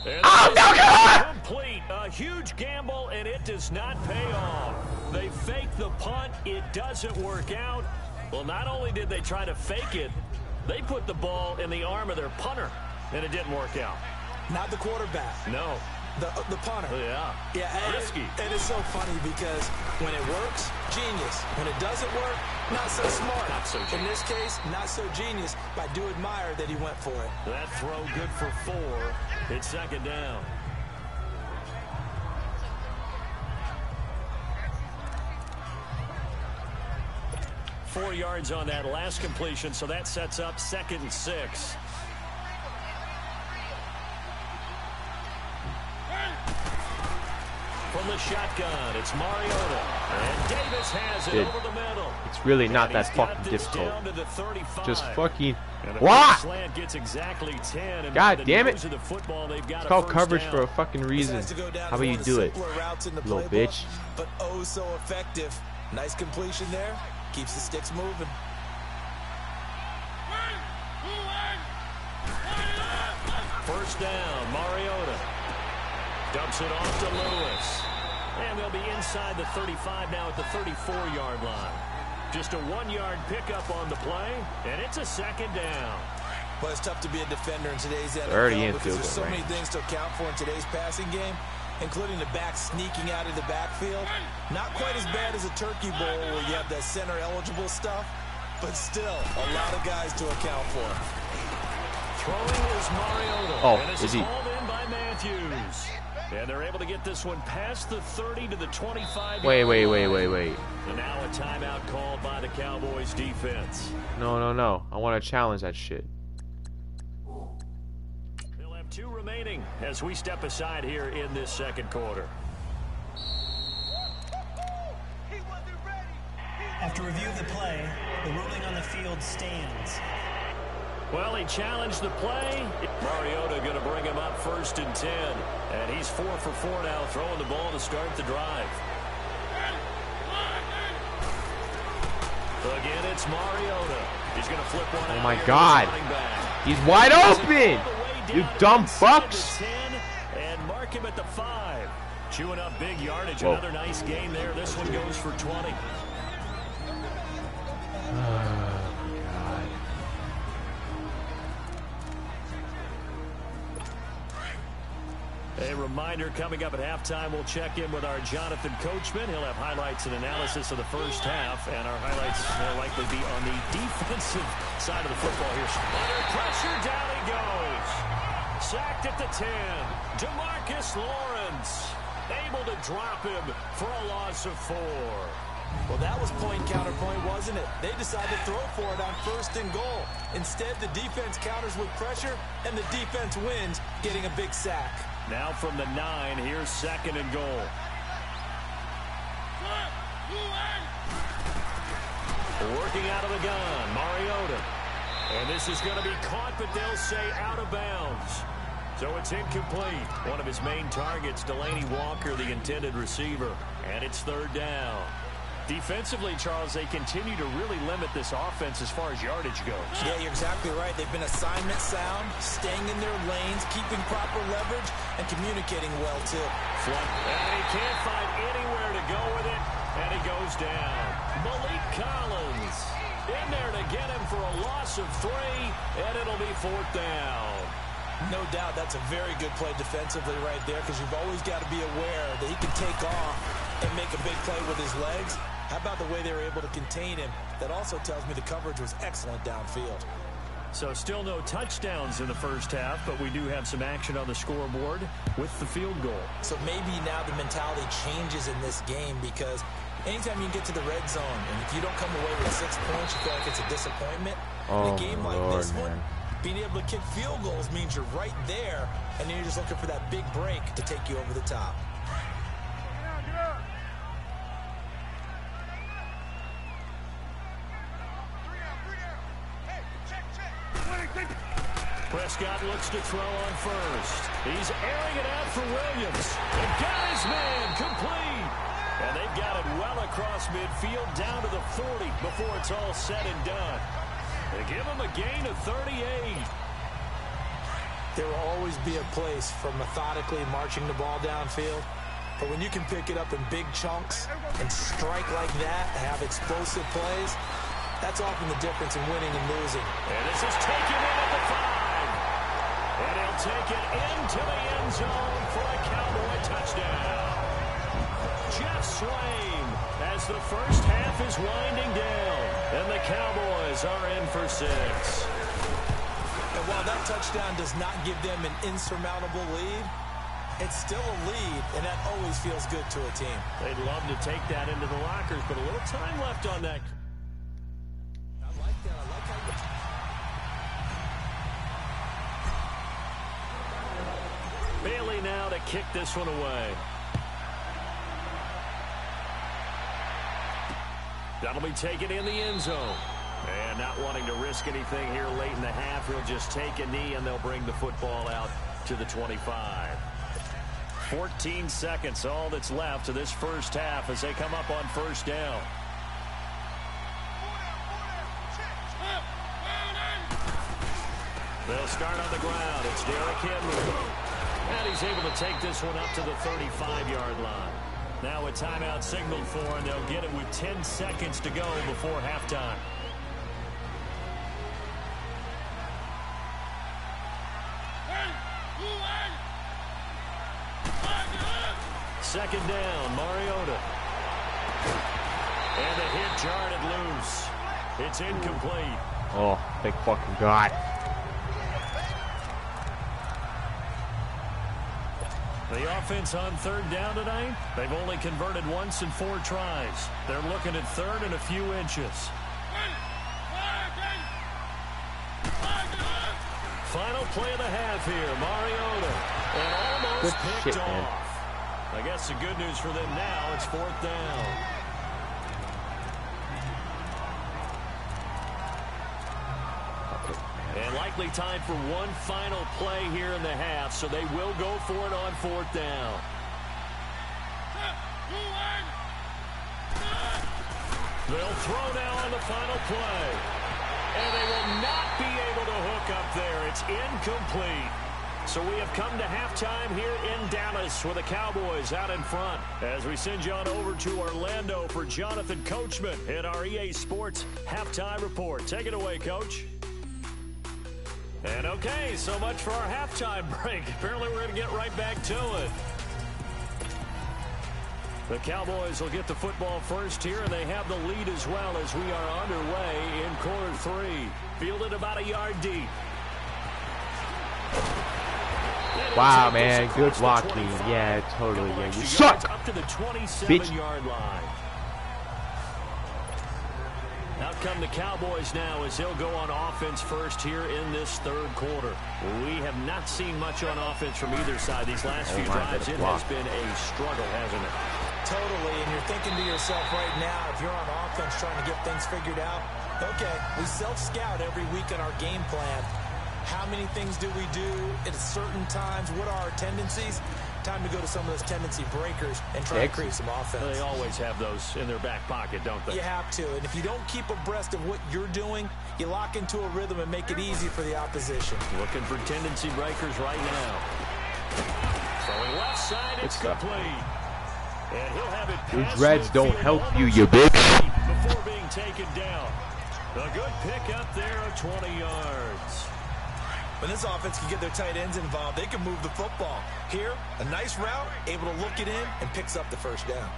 And Oh, no, come on! complete. A huge gamble, and it does not pay off. They fake the punt. It doesn't work out. Well, not only did they try to fake it, they put the ball in the arm of their punter, and it didn't work out. Not the quarterback, No. the punter. Yeah. Yeah, Risky. And it's so funny because when it works, genius. When it doesn't work, not so smart. Not so In genius. this case, not so genius, but I do admire that he went for it. That throw good for 4. It's second down. Four yards on that last completion, so that sets up 2nd and 6. From the shotgun, it's Mariota. And Davis has it Dude, over the middle. It's really not And that he's got fucking this difficult. down to the 35. Just fucking And the what? slant gets exactly 10. And God by the damn it. nose of the football, they've got It's a called first coverage down. for a fucking reason. Has to go down How as about one you of the do it, simpler routes in the little playbook, bitch? But oh so effective. Nice completion there. Keeps the sticks moving. First down, Mariota. Dumps it off to Lewis. And they'll be inside the 35 now at the 34-yard line. Just a 1-yard pickup on the play, and it's a second down. But it's tough to be a defender in today's NFL already in because field there's so goal many range. things to account for in today's passing game, including the back sneaking out of the backfield. Not quite as bad as a turkey bowl where you have that center-eligible stuff, but still a lot of guys to account for. Throwing is Mariota. Oh, and this is he? hauled in by Matthews. And they're able to get this one past the 30 to the 25. Wait. And now a timeout called by the Cowboys defense. No. I want to challenge that shit. They'll have 2 remaining as we step aside here in this second quarter. After review of the play, the ruling on the field stands. Well, he challenged the play. Mariota going to bring him up 1st and 10. And he's 4 for 4 now, throwing the ball to start the drive. Again, it's Mariota. He's going to flip one out. Oh my here God. to his running back. He's wide Takes it open. all the way You down to dumb the 7 fucks. to 10, and mark him at the 5. Chewing up big yardage. Whoa. Another nice gain there. This one goes for 20. A reminder coming up at halftime, we'll check in with our Jonathan Coachman. He'll have highlights and analysis of the first half, and our highlights will likely be on the defensive side of the football here. Under pressure, down he goes. Sacked at the 10. DeMarcus Lawrence able to drop him for a loss of 4. Well, that was point counterpoint, wasn't it? They decided to throw for it on 1st and goal. Instead, the defense counters with pressure, and the defense wins, getting a big sack. Now from the 9, here's 2nd and goal. Working out of the gun, Mariota. And this is going to be caught, but they'll say out of bounds. So it's incomplete. One of his main targets, Delaney Walker, the intended receiver. And it's 3rd down. Defensively, Charles, they continue to really limit this offense as far as yardage goes. Yeah, you're exactly right. They've been assignment sound, staying in their lanes, keeping proper leverage, and communicating well, too. And he can't find anywhere to go with it, and he goes down. Malik Collins in there to get him for a loss of 3, and it'll be 4th down. No doubt that's a very good play defensively right there, because you've always got to be aware that he can take off and make a big play with his legs. How about the way they were able to contain him? That also tells me the coverage was excellent downfield. So still no touchdowns in the first half, but we do have some action on the scoreboard with the field goal. So maybe now the mentality changes in this game, because anytime you get to the red zone, and if you don't come away with 6 points, you feel like it's a disappointment. In a game like this one, being able to kick field goals means you're right there, and then you're just looking for that big break to take you over the top. Prescott looks to throw on first. He's airing it out for Williams. And got his man complete. And they've got it well across midfield down to the 40 before it's all said and done. They give him a gain of 38. There will always be a place for methodically marching the ball downfield. But when you can pick it up in big chunks and strike like that, have explosive plays, that's often the difference in winning and losing. And this is taken in at the 5. And he'll take it into the end zone for a Cowboy touchdown. Jeff Swain as the first half is winding down. And the Cowboys are in for 6. And while that touchdown does not give them an insurmountable lead, it's still a lead, and that always feels good to a team. They'd love to take that into the lockers, but a little time left on that. I like that. I like how you... Bailey now to kick this one away. That'll be taken in the end zone. And not wanting to risk anything here late in the half, he'll just take a knee and they'll bring the football out to the 25. 14 seconds, all that's left of this first half as they come up on first down. They'll start on the ground. It's Derrick Henry. And he's able to take this one up to the 35-yard line. Now a timeout signaled for, and they'll get it with 10 seconds to go before halftime. Second down, Mariota. And the hit jarred loose. It's incomplete. Oh, thank fucking God. The offense on third down tonight, they've only converted once in 4 tries. They're looking at third and a few inches. Final play of the half here, Mariota. And almost picked off. I guess the good news for them now, it's 4th down. And likely time for one final play here in the half, so they will go for it on 4th down. They'll throw now on the final play. And they will not be able to hook up there. It's incomplete. So we have come to halftime here in Dallas with the Cowboys out in front. As we send you on over to Orlando for Jonathan Coachman in our EA Sports Halftime Report. Take it away, Coach. And okay, so much for our halftime break. Apparently we're going to get right back to it. The Cowboys will get the football first here, and they have the lead as well as we are underway in quarter 3. Fielded about a yard deep. Wow, man, good blocking. Yeah, totally. Yeah, you suck. Up to the 27-yard line. Out come the Cowboys now as they'll go on offense first here in this third quarter. We have not seen much on offense from either side these last few drives. It has been a struggle, hasn't it? Totally, and you're thinking to yourself right now, if you're on offense trying to get things figured out, okay, we self-scout every week in our game plan. How many things do we do at certain times? What are our tendencies? time to go to some of those tendency breakers and try to create some offense. They always have those in their back pocket, don't they? You have to, and if you don't keep abreast of what you're doing, you lock into a rhythm and make it easy for the opposition. Looking for tendency breakers right now. Throwing left side, it's complete. And he'll have it. These Reds don't help you, you bitch. Before being taken down. A good pick up there of 20 yards. When this offense can get their tight ends involved, they can move the football. Here, a nice route, able to look it in, and picks up the first down.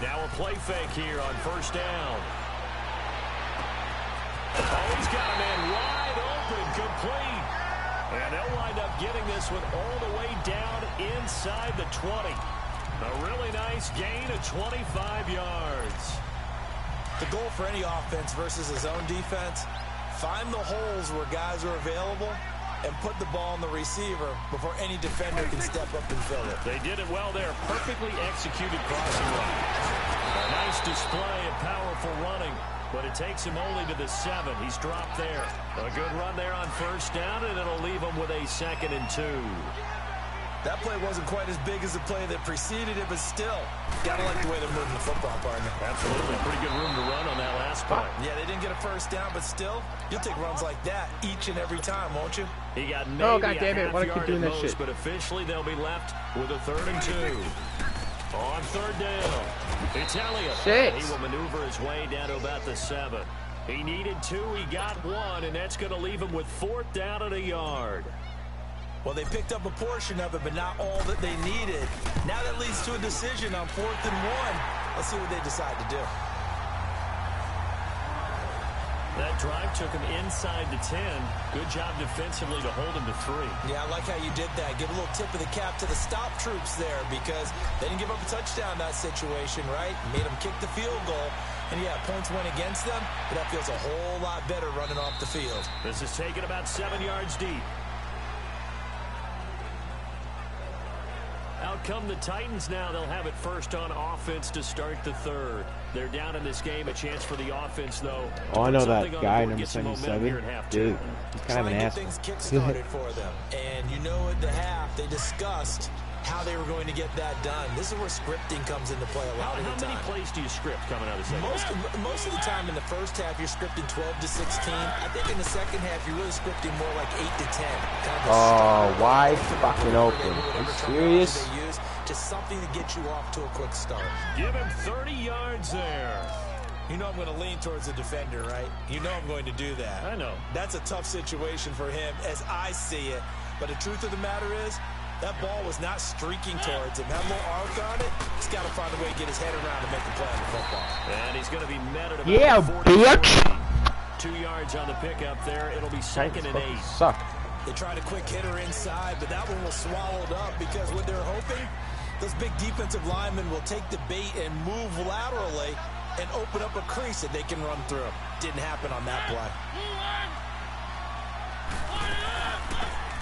Now a play fake here on first down. Oh, he's got a man wide open, complete. And they'll wind up getting this one all the way down inside the 20. A really nice gain of 25 yards. The goal for any offense versus his own defense, find the holes where guys are available and put the ball on the receiver before any defender can step up and fill it. They did it well there. Perfectly executed crossing run. A nice display of powerful running, but it takes him only to the 7. He's dropped there. A good run there on first down, and it'll leave him with a 2nd and 2. That play wasn't quite as big as the play that preceded it, but still, gotta like the way they're moving the football, partner. Absolutely. Pretty good room to run on that last play. Yeah, they didn't get a first down, but still, you'll take runs like that each and every time, won't you? He got maybe oh, God damn a it. half Why do I keep yard doing at that most, shit? but officially they'll be left with a 3rd and 2. On 3rd down, it's Elliott. 6. He will maneuver his way down to about the 7. He needed 2, he got 1, and that's going to leave him with 4th down and a yard. Well, they picked up a portion of it, but not all that they needed. Now that leads to a decision on 4th and 1. Let's see what they decide to do. That drive took him inside the 10. Good job defensively to hold him to 3. Yeah, I like how you did that. Give a little tip of the cap to the stop troops there because they didn't give up a touchdown in that situation, right? Made them kick the field goal. And, yeah, points went against them, but that feels a whole lot better running off the field. This is taken about 7 yards deep. Out come the Titans now. They'll have it first on offense to start the 3rd. They're down in this game. A chance for the offense, though. Oh, I know that guy, number 77. Dude, he's kind of an asshole. Things kick-started for them. And you know at the half, they discussed how they were going to get that done. This is where scripting comes into play a lot of the time. How many plays do you script coming out of the second half? Most of the time in the first half, you're scripting 12 to 16. I think in the second half, you're really scripting more like 8 to 10. Kind of oh, wide fucking open. Are you serious? They use just something to get you off to a quick start. Give him 30 yards there. You know I'm going to lean towards the defender, right? You know I'm going to do that. I know. That's a tough situation for him as I see it. But the truth of the matter is, that ball was not streaking towards him. Had a little arc on it. He's got to find a way to get his head around and make the play on the football. And he's going to be met at about yeah, 40. bitch. 2 yards on the pickup there. It'll be 2nd and 8. Suck. They tried a quick hitter inside, but that one was swallowed up because what they're hoping, those big defensive linemen will take the bait and move laterally and open up a crease that they can run through. Didn't happen on that play.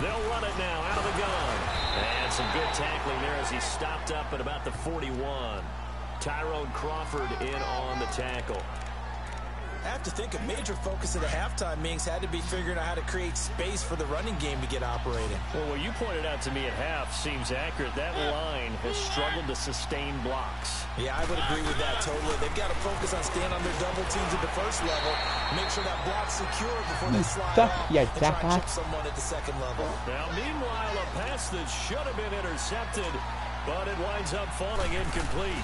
They'll run it now out of the gun. And some good tackling there as he stopped up at about the 41. Tyrone Crawford in on the tackle. I have to think a major focus of the halftime meetings had to be figuring out how to create space for the running game to get operating. Well, what you pointed out to me at half seems accurate. That line has struggled to sustain blocks. Yeah, I would agree with that totally. They've got to focus on staying on their double teams at the first level, make sure that block's secure before they slide off and try to chip someone at the second level. Now, meanwhile, a pass that should have been intercepted, but it winds up falling incomplete.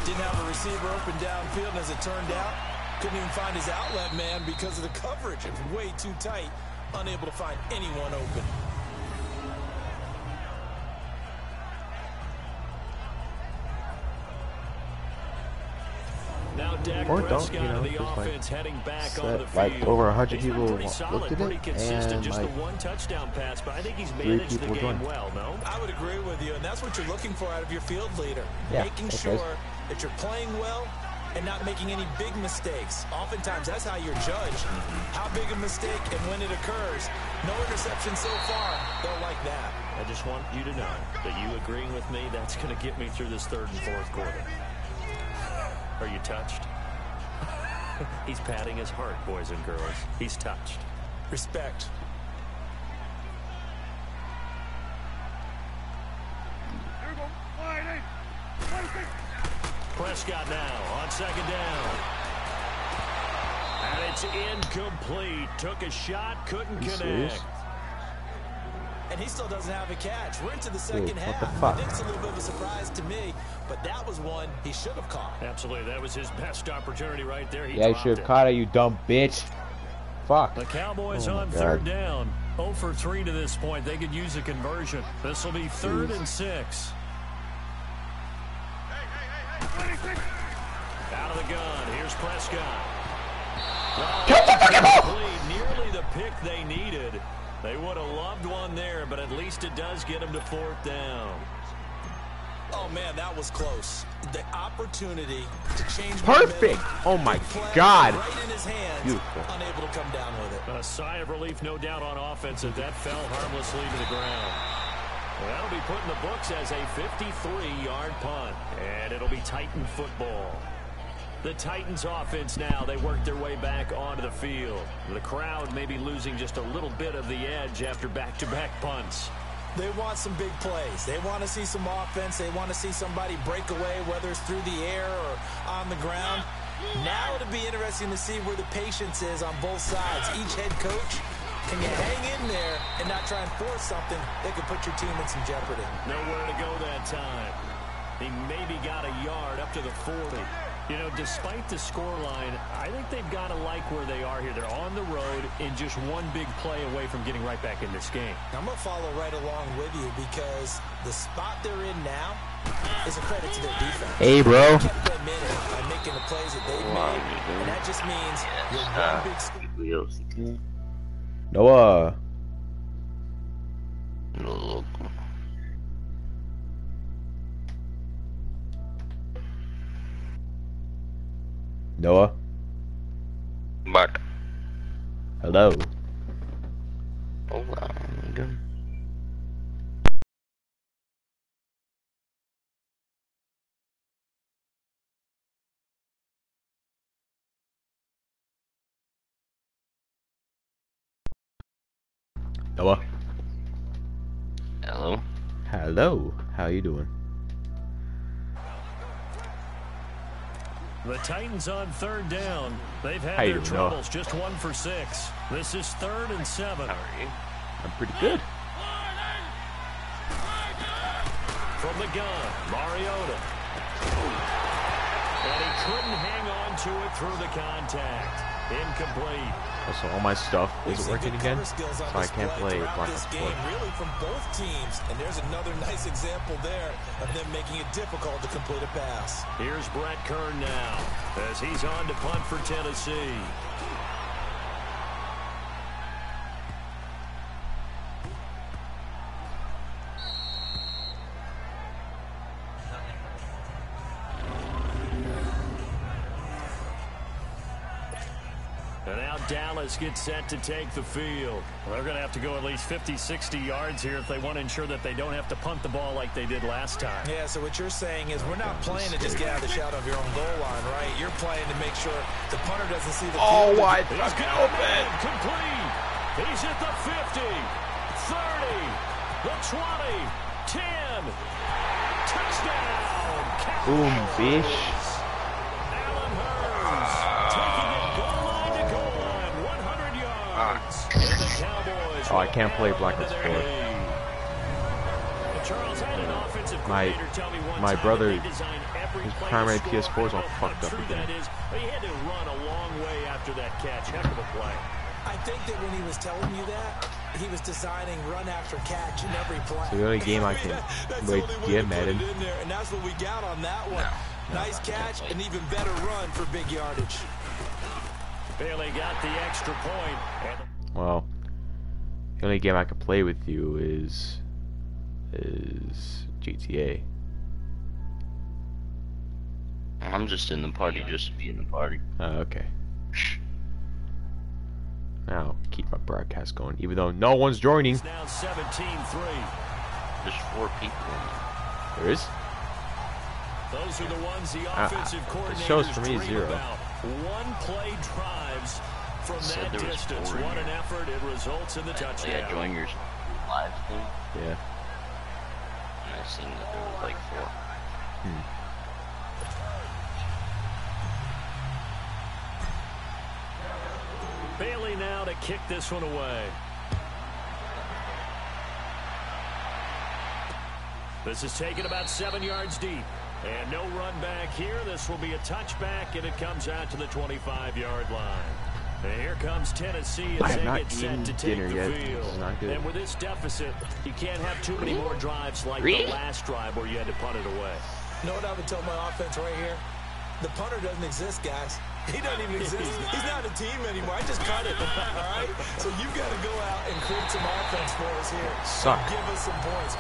Didn't have a receiver open downfield, and as it turned out, couldn't even find his outlet man because of the coverage. It's way too tight, unable to find anyone open. Now Dak Prescott and the offense heading back on the field. Like over 100 people looked at pretty it, consistent, and just like the one touchdown pass, but I think he's managed the game well, no? I would agree with you, and that's what you're looking for out of your field leader. Yeah, making sure that you're playing well and not making any big mistakes. Oftentimes, that's how you're judged. How big a mistake and when it occurs. No interception so far. They'll like that. I just want you to know that you agreeing with me, that's going to get me through this third and fourth quarter. Are you touched? He's patting his heart, boys and girls. He's touched. Respect. Prescott now on second down. And it's incomplete. Took a shot, couldn't connect. Serious? And he still doesn't have a catch. We're into the second half. What the fuck? I think it's a little bit of a surprise to me, but that was one he should have caught. Absolutely. That was his best opportunity right there. Yeah, you should have caught it, you dumb bitch. Fuck. The Cowboys on third down. 0 for 3 to this point. They could use a conversion. This will be 3rd and 6. Out of the gun. Here's Prescott. Nearly the pick they needed. They would have loved one there, but at least it does get them to 4th down. Oh, man, that was close. The opportunity to change. Perfect. Oh, my God. Right in his hands. Beautiful. Unable to come down with it. A sigh of relief, no doubt, on offense as that fell harmlessly to the ground. Well, that'll be put in the books as a 53-yard punt, and it'll be Titan football. The Titans offense now, they work their way back onto the field. The crowd may be losing just a little bit of the edge after back-to-back punts. They want some big plays. They want to see some offense. They want to see somebody break away, whether it's through the air or on the ground. Now it'll be interesting to see where the patience is on both sides. Each head coach, can you hang in there and not try and force something that could put your team in some jeopardy? Nowhere to go that time. He maybe got a yard up to the 40. You know, despite the scoreline, I think they've got to like where they are here. They're on the road and just one big play away from getting right back in this game. I'm going to follow right along with you because the spot they're in now is a credit to their defense. Hey, bro. They kept them in it by making the plays that they've made, and that just means you're one big score. Noah. Noah. But Hello. hold on. Noah. Hello. Hello. How you doing? The Titans on third down. They've had How you their doing, troubles. Just 1 for 6. This is 3rd and 7. How are you? I'm pretty good. From the gun, Mariota. And he couldn't hang on to it through the contact. Incomplete. Also, all my stuff isn't working again, so I can't play Black this Ops game, 4. really, from both teams. And there's another nice example there of them making it difficult to complete a pass. Here's Brett Kern now as he's on to punt for Tennessee. And now Dallas gets set to take the field. Well, they're going to have to go at least 50, 60 yards here if they want to ensure that they don't have to punt the ball like they did last time. Yeah, so what you're saying is we're not playing to just get out of the shadow of your own goal line, right? You're playing to make sure the punter doesn't see the field. Oh, I He's fucking got open. it complete. He's at the 50, 30, the 20, 10. Touchdown. Boom, Cowboys. fish. Allen Hurns taking it goal line to goal line, 100 yards. And the Cowboys Oh, I can't play Black Ops 4. Charles had an offensive My coordinator tell me one time brother, that they design every his play to primary score a PS4 is all point. fucked How up true again. that is, he had to run a long way after that catch. Heck of a play. I think that when he was telling you that, he was designing run after catch in every play. So the only game I can That's wait the only to way get put Madden. it in there, and that's what we got on that one. Nice catch, an even better run for big yardage. Bailey got the extra point. Well, the only game I can play with you is GTA. I'm just in the party just to be in the party. Okay. I'll keep my broadcast going, even though no one's joining. It's now 17-3. There's 4 people in there. There is? Those are the ones the offensive it coordinators shows for me dream 0. about. One play drives from Said that there was distance. 4 in What an here. effort. It results in the touchdown. Yeah, join your live thing, Yeah. and I seen that there was like 4. Bailey now to kick this one away. This is taken about 7 yards deep. And no run back here. This will be a touchback, and it comes out to the 25-yard line. And here comes Tennessee as they get set to take the field. And with this deficit, you can't have too many more drives like the last drive where you had to punt it away. You know what I would tell my offense right here? The punter doesn't exist, guys. He doesn't even exist. He's not a team anymore. I just cut it. All right? So you've got to go out and create some offense for us here. Give us some points.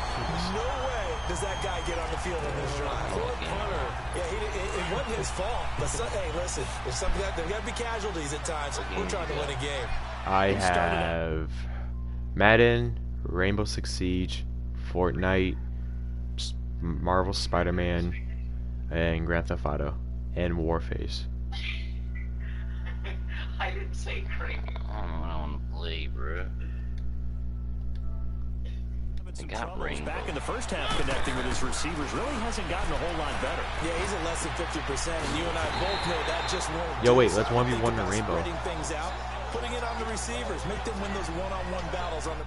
No way does that guy get on the field in this drive. Poor punter. Yeah, it wasn't his fault. But hey, listen, there's got to be casualties at times. We're trying to win a game. I have Madden, Rainbow Six Siege, Fortnite, Marvel Spider-Man, and Grand Theft Auto, and Warface. I didn't say crazy. I don't know what I want to play, bro. Back in the first half connecting with his receivers. Really hasn't gotten a whole lot better. Yeah, he's at less than 50%, and you and I both know that just won't. Yo, wait, let's 1v1 the Rainbow. Things out, putting it on the receivers, make them win those one-on-one battles on the.